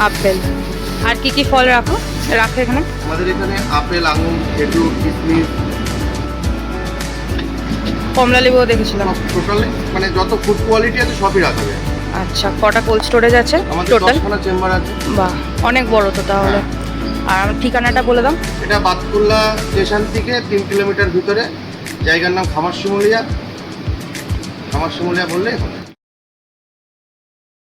Apple. আর কি কি ফল রাখো এখানে? আমাদের এখানে আপেল, আঙুর, খেজুর, কিশমিশ, কমলা লেবুও দেখেছিলাম। টোটালি মানে যত ফুড কোয়ালিটি আছে সবই রাখা যায়। আচ্ছা, কটা কোল্ড স্টোরেজ আছে আমাদের টোটাল? 10খানা চেম্বার আছে। বাহ, অনেক বড় তো তাহলে। আর আমার ঠিকানাটা বলে দাও। এটা বাতকুল্লা স্টেশন থেকে 3 কিলোমিটার ভিতরে, জায়গার নাম খামারশিমুলিয়া। খামারশিমুলিয়া বললেই হবে।